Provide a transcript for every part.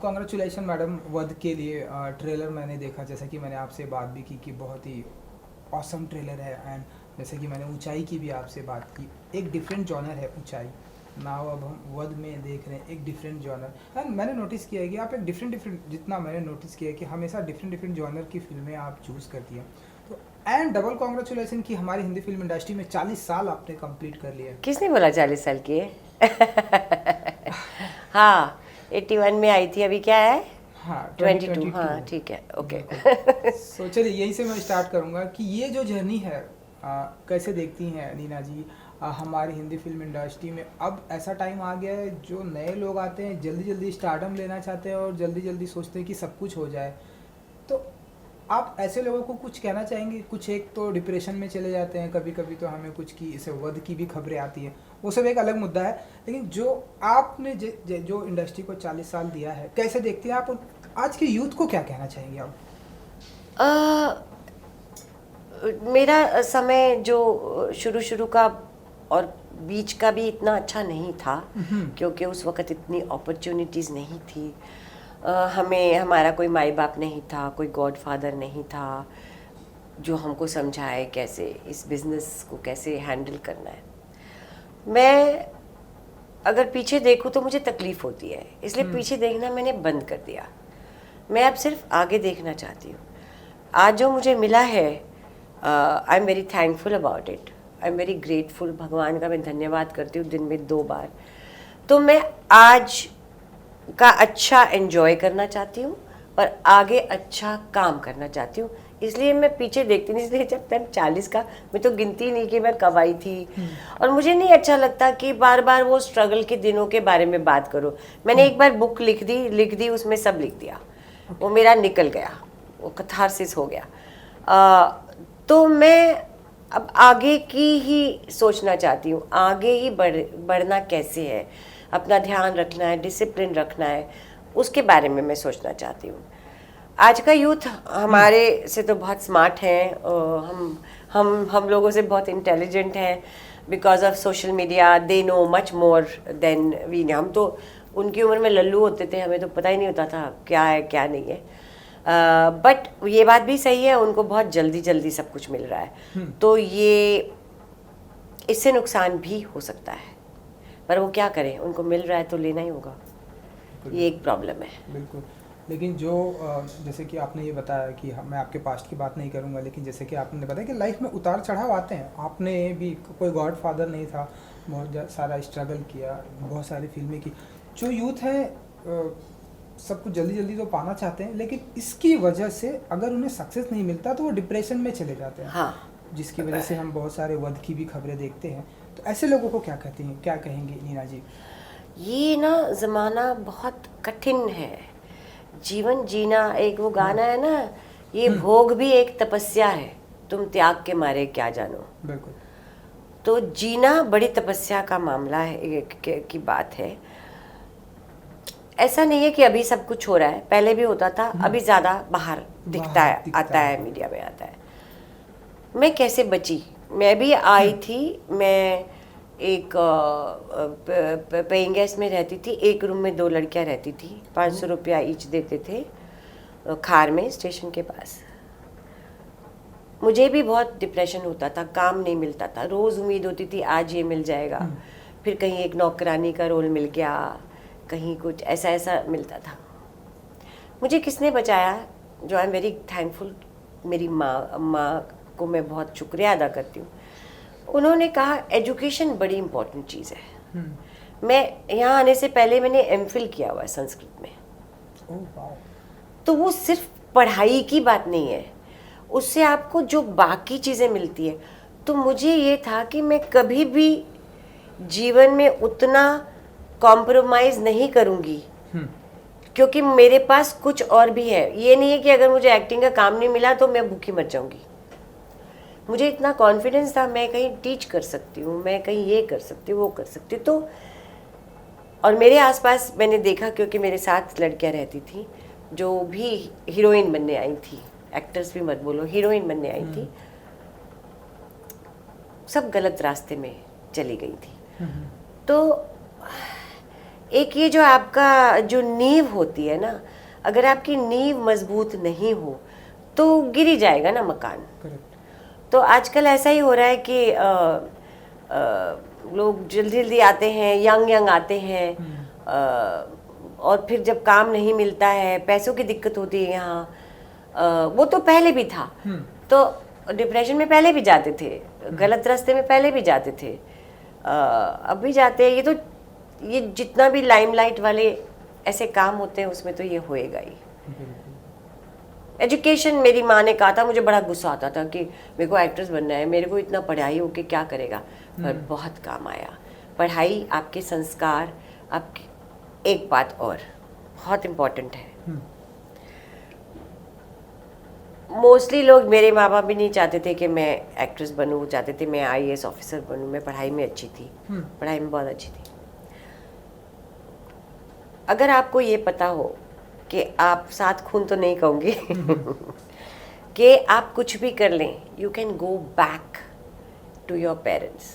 Congratulation madam वध के लिए। ट्रेलर मैंने देखा, जैसा कि मैंने आपसे बात भी की कि बहुत ही ऑसम ट्रेलर है। एंड जैसे कि मैंने ऊंचाई की भी आपसे बात की, एक डिफरेंट जॉनर है ऊंचाई। नाउ अब हम वध में देख रहे हैं एक डिफरेंट जॉनर। एंड मैंने नोटिस किया है कि आप एक डिफरेंट जितना मैंने नोटिस किया है कि हमेशा डिफरेंट जॉनर की फिल्में आप चूज़ करती हैं। तो एंड डबल कॉन्ग्रेचुलेशन कि हमारी हिंदी फिल्म इंडस्ट्री में 40 साल आपने कंप्लीट कर लिया। किसने बोला 40 साल की है? हाँ, 81 में आई थी, अभी क्या है? हाँ 22, 2022। हाँ ठीक है, ओके। सो चलिए यहीं से मैं स्टार्ट करूँगा कि ये जो जर्नी है कैसे देखती हैं नीना जी हमारी हिंदी फिल्म इंडस्ट्री में। अब ऐसा टाइम आ गया है जो नए लोग आते हैं जल्दी जल्दी स्टारडम लेना चाहते हैं और जल्दी जल्दी सोचते हैं कि सब कुछ हो जाए। तो आप ऐसे लोगों को कुछ कहना चाहेंगे? कुछ एक तो डिप्रेशन में चले जाते हैं, कभी कभी तो हमें कुछ की इसे वध की भी खबरें आती हैं, वो सब एक अलग मुद्दा है। लेकिन जो आपने जो इंडस्ट्री को 40 साल दिया है, कैसे देखते हैं आप? आज के यूथ को क्या कहना चाहेंगे आप? मेरा समय जो शुरू शुरू का और बीच का भी इतना अच्छा नहीं था, क्योंकि उस वक़्त इतनी अपॉर्चुनिटीज़ नहीं थी। हमें हमारा कोई माई बाप नहीं था, कोई गॉडफादर नहीं था जो हमको समझाए कैसे इस बिज़नेस को कैसे हैंडल करना है। मैं अगर पीछे देखूँ तो मुझे तकलीफ़ होती है, इसलिए पीछे देखना मैंने बंद कर दिया। मैं अब सिर्फ आगे देखना चाहती हूँ। आज जो मुझे मिला है, I am very thankful about it, I am very grateful. भगवान का मैं धन्यवाद करती हूँ दिन में 2 बार। तो मैं आज का अच्छा एंजॉय करना चाहती हूँ और आगे अच्छा काम करना चाहती हूँ, इसलिए मैं पीछे देखती नहीं। इसलिए जब तक 40 का मैं तो गिनती नहीं कि मैं कब आई थी। और मुझे नहीं अच्छा लगता कि बार बार वो स्ट्रगल के दिनों के बारे में बात करो। मैंने एक बार बुक लिख दी, उसमें सब लिख दिया। वो मेरा निकल गया, वो कथारसिस हो गया। तो मैं अब आगे की ही सोचना चाहती हूँ, आगे ही बढ़ना कैसे है, अपना ध्यान रखना है, डिसिप्लिन रखना है, उसके बारे में मैं सोचना चाहती हूँ। आज का यूथ हमारे से तो बहुत स्मार्ट है, हम लोगों से बहुत इंटेलिजेंट हैं। Because of social media they know much more than we. हम तो उनकी उम्र में लल्लू होते थे, हमें तो पता ही नहीं होता था क्या है क्या नहीं है। बट ये बात भी सही है, उनको बहुत जल्दी जल्दी सब कुछ मिल रहा है, तो ये इससे नुकसान भी हो सकता है। पर वो क्या करें, उनको मिल रहा है तो लेना ही होगा, ये एक प्रॉब्लम है। बिल्कुल। लेकिन जो जैसे कि आपने ये बताया कि मैं आपके पास्ट की बात नहीं करूँगा, लेकिन जैसे कि आपने बताया कि लाइफ में उतार चढ़ाव आते हैं। आपने भी कोई गॉड फादर नहीं था, बहुत सारा स्ट्रगल किया, बहुत सारी फिल्में की। जो यूथ है सब कुछ जल्दी जल्दी तो पाना चाहते हैं, लेकिन इसकी वजह से अगर उन्हें सक्सेस नहीं मिलता तो वो डिप्रेशन में चले जाते हैं। हाँ, जिसकी वजह से हम बहुत सारे वध की भी खबरें देखते हैं। तो ऐसे लोगों को क्या कहती हैं, क्या कहेंगे नीना जी? ये ना ज़माना बहुत कठिन है। जीवन जीना, एक वो गाना है ना, ये भोग भी एक तपस्या है, तुम त्याग के मारे क्या जानो। बिल्कुल। तो जीना बड़ी तपस्या का मामला है, की बात है। ऐसा नहीं है कि अभी सब कुछ हो रहा है, पहले भी होता था, अभी ज़्यादा बाहर दिखता है, आता है, मीडिया में आता है। मैं कैसे बची? मैं भी आई थी, मैं एक पेइंग गेस्ट में रहती थी। एक रूम में 2 लड़कियां रहती थी, 500 रुपया ईच देते थे, खार में स्टेशन के पास। मुझे भी बहुत डिप्रेशन होता था, काम नहीं मिलता था, रोज़ उम्मीद होती थी आज ये मिल जाएगा, फिर कहीं एक नौकरानी का रोल मिल गया, कहीं कुछ ऐसा ऐसा मिलता था। मुझे किसने बचाया, जो आई एम वेरी थैंकफुल, मेरी माँ को मैं बहुत शुक्रिया अदा करती हूँ। उन्होंने कहा एजुकेशन बड़ी इम्पोर्टेंट चीज़ है। मैं यहाँ आने से पहले मैंने एमफिल किया हुआ है संस्कृत में। तो वो सिर्फ पढ़ाई की बात नहीं है, उससे आपको जो बाकी चीज़ें मिलती है। तो मुझे ये था कि मैं कभी भी जीवन में उतना कॉम्प्रोमाइज़ नहीं करूँगी, क्योंकि मेरे पास कुछ और भी है। ये नहीं है कि अगर मुझे एक्टिंग का काम नहीं मिला तो मैं भूखी मर जाऊँगी। मुझे इतना कॉन्फिडेंस था, मैं कहीं टीच कर सकती हूँ, मैं कहीं ये कर सकती हूँ, वो कर सकती हूँ। तो और मेरे आसपास मैंने देखा, क्योंकि मेरे साथ लड़कियाँ रहती थी जो भी हीरोइन बनने आई थी, एक्टर्स भी मत बोलो, हीरोइन बनने आई थी, सब गलत रास्ते में चली गई थी। तो एक ये जो आपका जो नींव होती है ना, अगर आपकी नींव मजबूत नहीं हो तो गिर ही जाएगा ना मकान। करेक्ट। तो आजकल ऐसा ही हो रहा है कि लोग जल्दी जल्दी आते हैं, यंग आते हैं, और फिर जब काम नहीं मिलता है, पैसों की दिक्कत होती है यहाँ। वो तो पहले भी था, तो डिप्रेशन में पहले भी जाते थे, गलत रास्ते में पहले भी जाते थे, अब भी जाते हैं। ये जितना भी लाइमलाइट वाले ऐसे काम होते हैं उसमें तो ये होएगा ही। एजुकेशन, मेरी माँ ने कहा था, मुझे बड़ा गुस्सा आता था कि मेरे को एक्ट्रेस बनना है, मेरे को इतना पढ़ाई हो के क्या करेगा, पर बहुत काम आया। पढ़ाई आपके संस्कार, आपके, एक बात और बहुत इम्पोर्टेंट है, मोस्टली लोग, मेरे माँ बाप भी नहीं चाहते थे कि मैं एक्ट्रेस बनूँ, वो चाहते थे मैं IAS ऑफिसर बनूँ। मैं पढ़ाई में अच्छी थी, पढ़ाई में बहुत अच्छी थी। अगर आपको ये पता हो कि आप, सात खून तो नहीं कहूँगी कि आप कुछ भी कर लें, you can go back to your parents,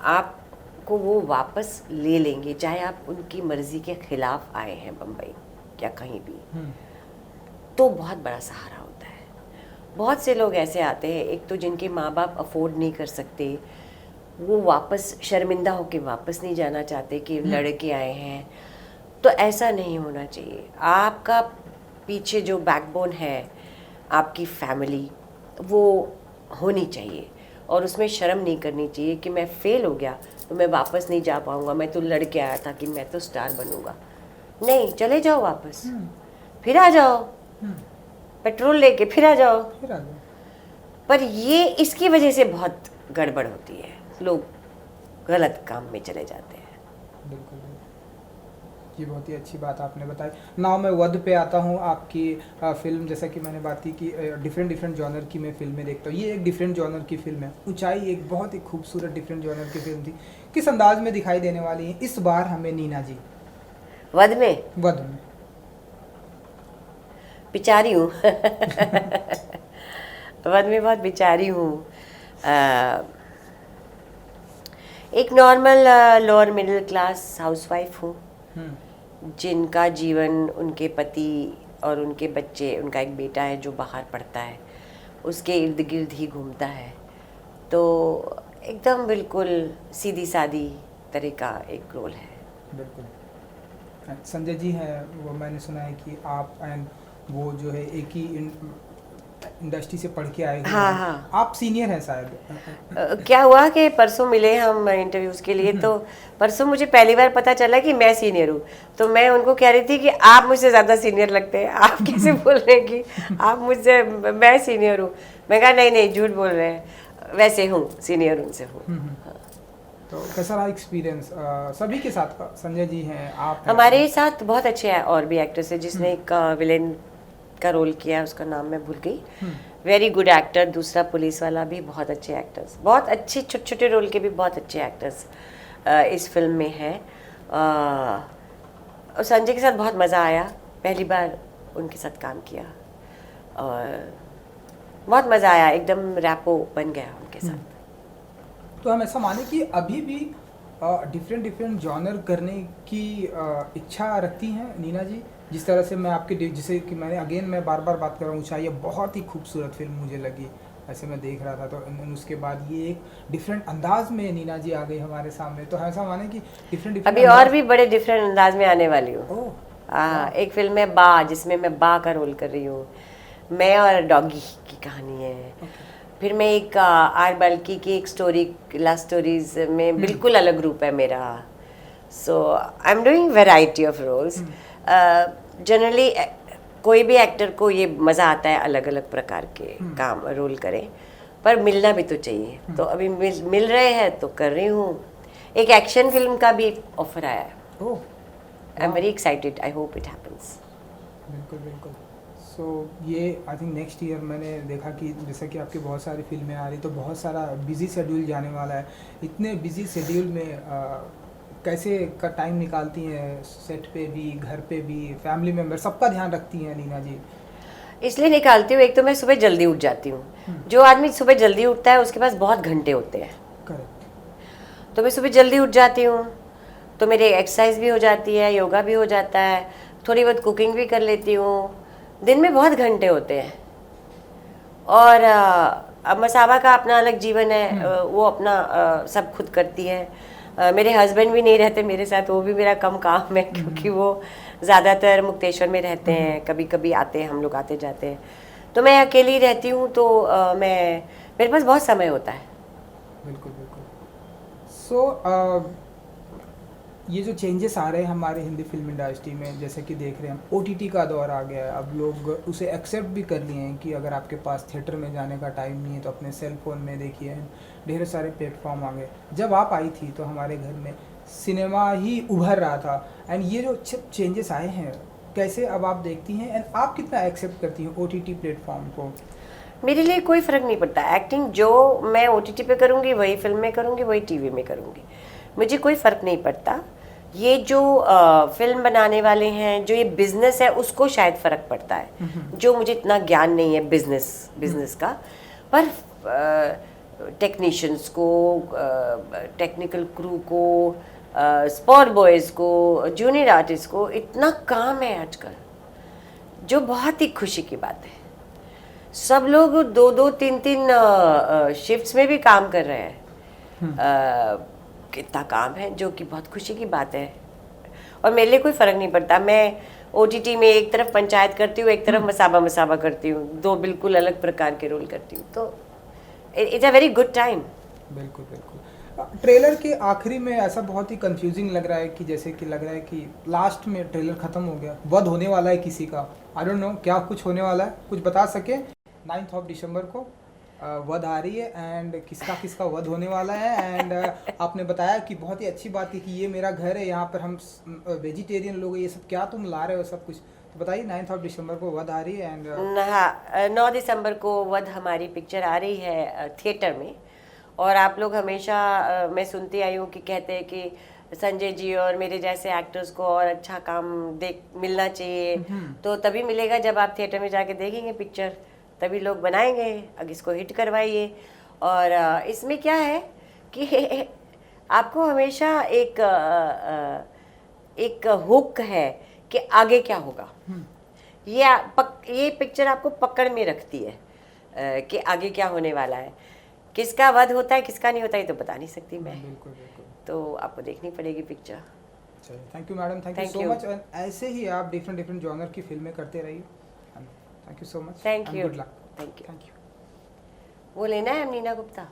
आपको वो वापस ले लेंगे, चाहे आप उनकी मर्जी के खिलाफ आए हैं बम्बई या कहीं भी, तो बहुत बड़ा सहारा होता है। बहुत से लोग ऐसे आते हैं, एक तो जिनके माँ बाप अफोर्ड नहीं कर सकते, वो वापस शर्मिंदा होके वापस नहीं जाना चाहते कि लड़के आए हैं, तो ऐसा नहीं होना चाहिए। आपका पीछे जो बैकबोन है, आपकी फैमिली, वो होनी चाहिए, और उसमें शर्म नहीं करनी चाहिए कि मैं फेल हो गया तो मैं वापस नहीं जा पाऊँगा, मैं तो लड़के आया था कि मैं तो स्टार बनूँगा। नहीं, चले जाओ वापस, फिर आ जाओ, पेट्रोल लेके फिर आ जाओ। पर ये, इसकी वजह से बहुत गड़बड़ होती है, लोग गलत काम में चले जाते हैं। बिल्कुल, ये बहुत ही अच्छी बात आपने बताई। नाउ मैं वध पे आता हूँ। आपकी फिल्म, जैसा कि मैंने बात की कि डिफरेंट जॉनर की मैं फिल्में देखता हूँ, ये एक डिफरेंट जॉनर की फिल्म है। ऊंचाई एक बहुत ही खूबसूरत डिफरेंट जॉनर की फिल्म थी। किस अंदाज में दिखाई देने वाली है इस बार हमें नीना जी? वध में? वध में बेचारी हूँ वध में बहुत बेचारी हूँ। एक normal lower middle class housewife हूँ, जिनका जीवन, उनके पति और उनके बच्चे, उनका एक बेटा है जो बाहर पढ़ता है, उसके इर्द गिर्द ही घूमता है। तो एकदम बिल्कुल सीधी सादी तरह का एक रोल है। बिल्कुल। संजय जी हैं, वो मैंने सुना है कि आप एंड वो जो है एक ही इंडस्ट्री से पढ़ के आए हुए हाँ, हैं। हाँ। आप सीनियर हैं शायद। क्या हुआ कि परसों मिले हम इंटरव्यूज़ के लिए, तो परसों मुझे पहली बार पता चला कि मैं सीनियर हूँ। तो मैं उनको कह रही थी कि आप मुझसे ज़्यादा सीनियर लगते हैं, आप कैसे बोल रहे हैं कि आप मुझसे, मैं सीनियर हूँ। मैं कहा नहीं, झूठ बोल रहे हैं, वैसे हूँ, सीनियर उनसे हूँ। तो कैसा रहा एक्सपीरियंस सभी के साथ? संजय जी हैं, आप हैं। हमारे साथ बहुत अच्छे हैं, और भी एक्टर्स है, जिसने एक विलेन का रोल किया है, उसका नाम मैं भूल गई, वेरी गुड एक्टर। दूसरा पुलिस वाला भी बहुत अच्छे एक्टर्स, बहुत अच्छे छोटे छोटे रोल के भी बहुत अच्छे एक्टर्स इस फिल्म में हैं। और संजय के साथ बहुत मज़ा आया, पहली बार उनके साथ काम किया और बहुत मज़ा आया, एकदम रैपो बन गया उनके साथ। तो हम ऐसा माने कि अभी भी डिफरेंट जॉनर करने की इच्छा रखती हैं नीना जी? जिस तरह से मैं आपके, जिसे कि मैंने मैं बार बार बात कर रहा हूँ, ऊंचाई बहुत ही खूबसूरत फिल्म मुझे लगी, ऐसे मैं देख रहा था। तो उसके बाद ये एक डिफरेंट अंदाज में नीना जी आ गई हमारे सामने। तो ऐसा माने कि डिफरेंट अभी और भी बड़े डिफरेंट अंदाज में आने वाली हूँ। एक फिल्म है बा, जिसमें मैं बा का रोल कर रही हूँ, मैं और डॉगी की कहानी है। फिर मैं एक आर बल्कि की एक स्टोरी, लव स्टोरीज में बिल्कुल अलग रूप है मेरा। So I am doing variety of roles. Generally कोई भी एक्टर को ये मज़ा आता है अलग अलग प्रकार के काम रोल करें, पर मिलना भी तो चाहिए। तो अभी मिल रहे हैं तो कर रही हूँ। एक एक्शन फिल्म का भी ऑफर आया है। I am very excited, I hope it happens. बिल्कुल बिल्कुल। सो ये आई थिंक नेक्स्ट ईयर मैंने देखा कि जैसा कि आपकी बहुत सारी फिल्में आ रही, तो बहुत सारा बिजी शेड्यूल जाने वाला है। इतने बिजी शेड्यूल में कैसे का टाइम निकालती हैं? सेट पे भी, घर पे भी, फैमिली मेम्बर, सबका ध्यान रखती हैं नीना जी? इसलिए निकालती हूँ, एक तो मैं सुबह जल्दी उठ जाती हूँ। जो आदमी सुबह जल्दी उठता है उसके पास बहुत घंटे होते हैं। करेक्ट। तो मैं सुबह जल्दी उठ जाती हूँ, तो मेरे एक्सरसाइज भी हो जाती है, योगा भी हो जाता है, थोड़ी बहुत कुकिंग भी कर लेती हूँ। दिन में बहुत घंटे होते हैं। और अब मसाबा का अपना अलग जीवन है, वो अपना सब खुद करती है। मेरे हस्बैंड भी नहीं रहते मेरे साथ, वो भी मेरा कम काम है क्योंकि वो ज़्यादातर मुक्तेश्वर में रहते हैं, कभी कभी आते हैं, हम लोग आते जाते हैं। तो मैं अकेली रहती हूँ, तो मेरे पास बहुत समय होता है। बिल्कुल बिल्कुल। सो ये जो चेंजेस आ रहे हैं हमारे हिंदी फिल्म इंडस्ट्री में, जैसे कि देख रहे हैं हम OTT का दौर आ गया है, अब लोग उसे एक्सेप्ट भी कर लिए हैं कि अगर आपके पास थिएटर में जाने का टाइम नहीं है तो अपने सेल फोन में देखिए, ढेर सारे प्लेटफॉर्म आ गए। जब आप आई थी तो हमारे घर में सिनेमा ही उभर रहा था, एंड ये जो चेंजेस आए हैं कैसे अब आप देखती हैं, एंड आप कितना एक्सेप्ट करती हैं OTT प्लेटफॉर्म को? मेरे लिए कोई फ़र्क नहीं पड़ता। एक्टिंग जो मैं OTT पे करूँगी वही फिल्म में करूँगी, वही टीवी में करूँगी, मुझे कोई फ़र्क नहीं पड़ता। ये जो फिल्म बनाने वाले हैं, जो ये बिजनेस है, उसको शायद फ़र्क पड़ता है, जो मुझे इतना ज्ञान नहीं है बिजनेस का। पर टेक्नीशियंस को, टेक्निकल क्रू को, स्पॉट बॉयज़ को, जूनियर आर्टिस्ट को इतना काम है आजकल, जो बहुत ही खुशी की बात है। सब लोग 2-2, 3-3 शिफ्ट्स में भी काम कर रहे हैं। कितना काम है, जो कि बहुत खुशी की बात है। और मेरे लिए कोई फ़र्क नहीं पड़ता। मैं OTT में एक तरफ पंचायत करती हूँ, एक तरफ मसाबा करती हूँ, दो बिल्कुल अलग प्रकार के रोल करती हूँ। तो it's a very good time. बिल्कुल बिल्कुल। ट्रेलर के आखिरी में ऐसा बहुत ही कंफ्यूजिंग लग रहा है कि जैसे कि लग रहा है कि लास्ट में ट्रेलर ख़त्म हो गया, वध होने वाला है किसी का। आई डोंट नो क्या कुछ होने वाला है, कुछ बता सके? 9 दिसंबर को वध आ रही है, एंड किसका किसका वध होने वाला है। एंड आपने बताया कि बहुत ही अच्छी बात है कि ये मेरा घर है, यहाँ पर हम वेजिटेरियन लोग, ये सब क्या तुम ला रहे हो सब कुछ, तो बताइए। 9 दिसंबर को वध आ रही है, एंड हाँ, 9 दिसंबर को वध हमारी पिक्चर आ रही है थिएटर में। और आप लोग हमेशा मैं सुनती आई हूँ कि कहते हैं कि संजय जी और मेरे जैसे एक्टर्स को और अच्छा काम मिलना चाहिए। तो तभी मिलेगा जब आप थिएटर में जाके देखेंगे पिक्चर, तभी लोग बनाएंगे। अब इसको हिट करवाइए। और इसमें क्या है कि आपको हमेशा एक हुक है कि आगे क्या होगा। ये पिक्चर आपको पकड़ में रखती है कि आगे क्या होने वाला है। किसका वध होता है, किसका नहीं होता, ये तो बता नहीं सकती मैं। बिल्कुल बिल्कुल। तो आपको देखनी पड़ेगी पिक्चर। चलिए, thank you madam, thank you so much. And ऐसे ही आप डिफरेंट जॉनर की फिल्में करते रहिए। Thank you so much. Thank you. Good luck. Thank you. Thank you. वो लेना है नीना गुप्ता।